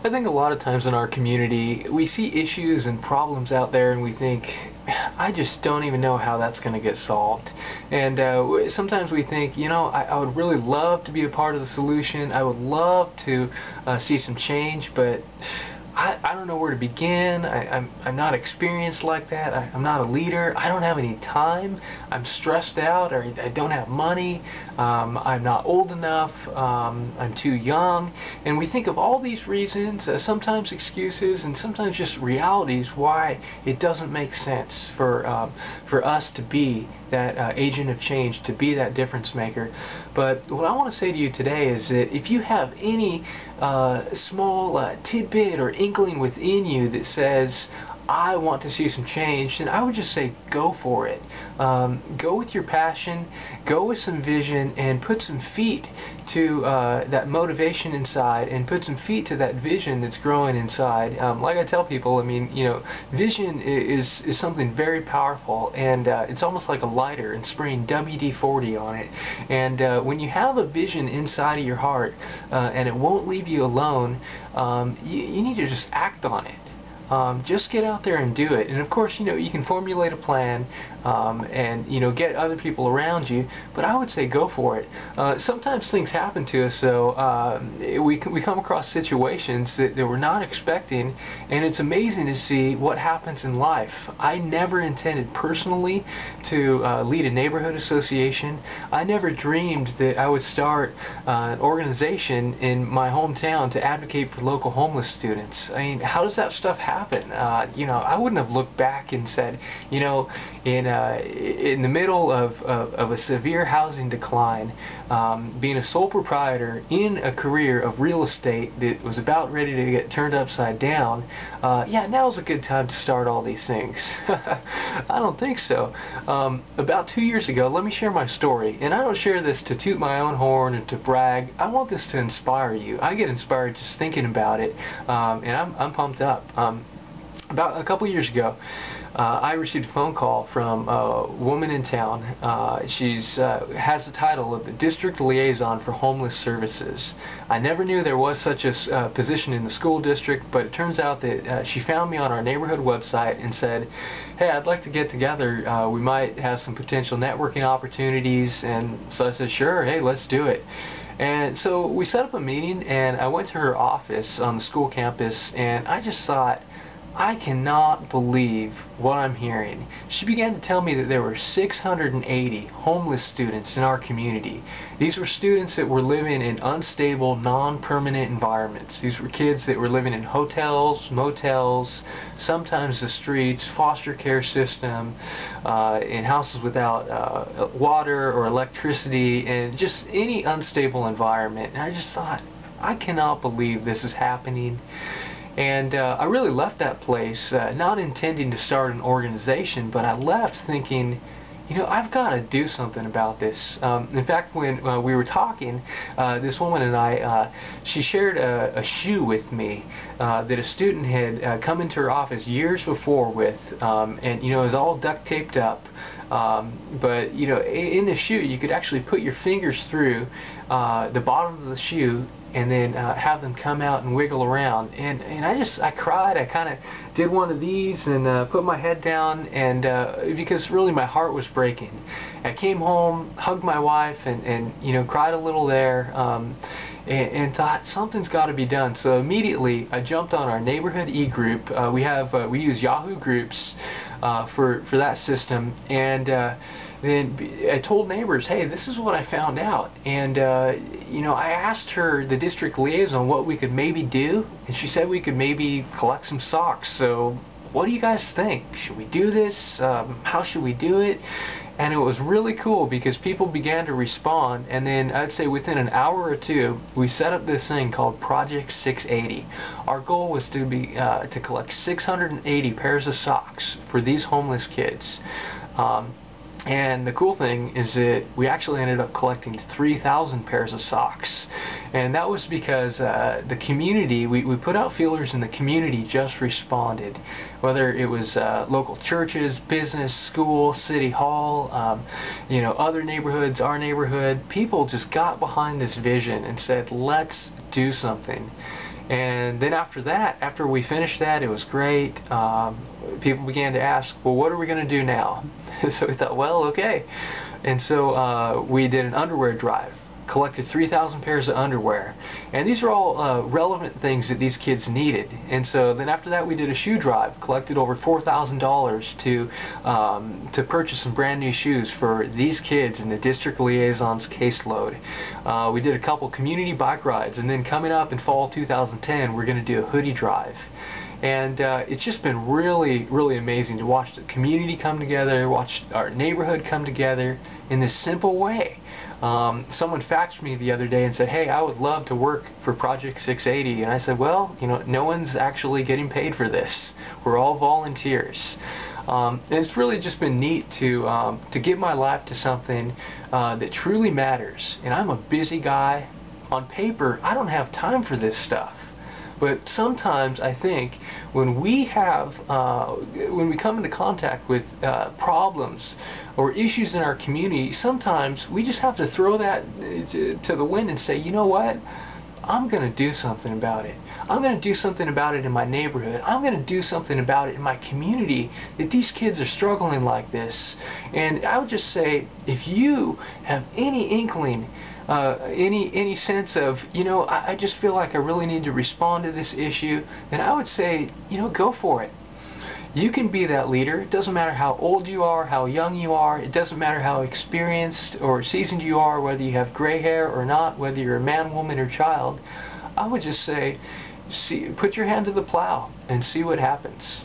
I think a lot of times in our community, we see issues and problems out there and we think, I just don't even know how that's going to get solved. And sometimes we think, I would really love to be a part of the solution. I would love to see some change, but I don't know where to begin. I'm not experienced like that. I'm not a leader. I don't have any time. I'm stressed out, or I don't have money. I'm not old enough. I'm too young. And we think of all these reasons, sometimes excuses, and sometimes just realities why it doesn't make sense for us to be that agent of change, to be that difference maker. But what I want to say to you today is that if you have any small tidbit or inkling within you that says, I want to see some change, then I would just say go for it. Go with your passion, go with some vision, and put some feet to that motivation inside, and put some feet to that vision that's growing inside. Like I tell people, I mean, vision is something very powerful, and it's almost like a lighter and spraying WD-40 on it. And when you have a vision inside of your heart, and it won't leave you alone, you need to just act on it. Just get out there and do it. And of course, you can formulate a plan and get other people around you, but I would say go for it. Sometimes things happen to us, so we come across situations that we're not expecting, and it's amazing to see what happens in life. I never intended personally to lead a neighborhood association. I never dreamed that I would start an organization in my hometown to advocate for local homeless students. I mean, how does that stuff happen? I wouldn't have looked back and said, in the middle of a severe housing decline, being a sole proprietor in a career of real estate that was about ready to get turned upside down, yeah, now's a good time to start all these things. I don't think so. About 2 years ago, let me share my story, and I don't share this to toot my own horn and to brag. I want this to inspire you. I get inspired just thinking about it, and I'm pumped up. About a couple years ago, I received a phone call from a woman in town. She's has the title of the District Liaison for Homeless Services. I never knew there was such a position in the school district, but it turns out that she found me on our neighborhood website and said, hey, I'd like to get together. We might have some potential networking opportunities. And so I said, sure, hey, let's do it. And so we set up a meeting, and I went to her office on the school campus, and I just thought, I cannot believe what I'm hearing. She began to tell me that there were 680 homeless students in our community. These were students that were living in unstable, non-permanent environments. These were kids that were living in hotels, motels, sometimes the streets, foster care system, in houses without water or electricity, and just any unstable environment. And I just thought, I cannot believe this is happening. And I really left that place not intending to start an organization, but I left thinking, I've got to do something about this. In fact, when we were talking, this woman and I, she shared a shoe with me that a student had come into her office years before with, and it was all duct taped up. But in the shoe, you could actually put your fingers through the bottom of the shoe and then have them come out and wiggle around. And I cried. I kind of did one of these and put my head down, and because really my heart was breaking. I came home, hugged my wife, and cried a little there, and thought something's got to be done. So immediately I jumped on our neighborhood e-group. We use Yahoo Groups for that system, and then I told neighbors, hey, this is what I found out. And I asked her, the district liaison, what we could maybe do, and she said we could maybe collect some socks. So what do you guys think? Should we do this? How should we do it? And it was really cool because people began to respond, and then I'd say within an hour or two, we set up this thing called Project 680. Our goal was to be to collect 680 pairs of socks for these homeless kids. And the cool thing is that we actually ended up collecting 3,000 pairs of socks. And that was because the community, we put out feelers and the community just responded. Whether it was local churches, business, school, city hall, other neighborhoods, our neighborhood, people just got behind this vision and said, let's do something. And then after that, after we finished that, it was great. People began to ask, well, what are we going to do now? So we thought, well, okay. And so we did an underwear drive, collected 3,000 pairs of underwear. And these are all relevant things that these kids needed. And so then after that, we did a shoe drive, collected over $4,000 to purchase some brand new shoes for these kids in the district liaison's caseload. We did a couple community bike rides, and then coming up in fall 2010, we're going to do a hoodie drive. And it's just been really, really amazing to watch the community come together, watch our neighborhood come together in this simple way. Someone faxed me the other day and said, hey, I would love to work for Project 680. And I said, well, you know, no one's actually getting paid for this. We're all volunteers. And it's really just been neat to give my life to something that truly matters. And I'm a busy guy. On paper, I don't have time for this stuff. But sometimes I think when we come into contact with problems or issues in our community, sometimes we just have to throw that to the wind and say, you know what? I'm going to do something about it. I'm going to do something about it in my neighborhood. I'm going to do something about it in my community, that these kids are struggling like this. And I would just say, if you have any inkling, any sense of, you know, I just feel like I really need to respond to this issue, then I would say, you know, go for it. You can be that leader. It doesn't matter how old you are, how young you are. It doesn't matter how experienced or seasoned you are, whether you have gray hair or not, whether you're a man, woman, or child. I would just say, put your hand to the plow and see what happens.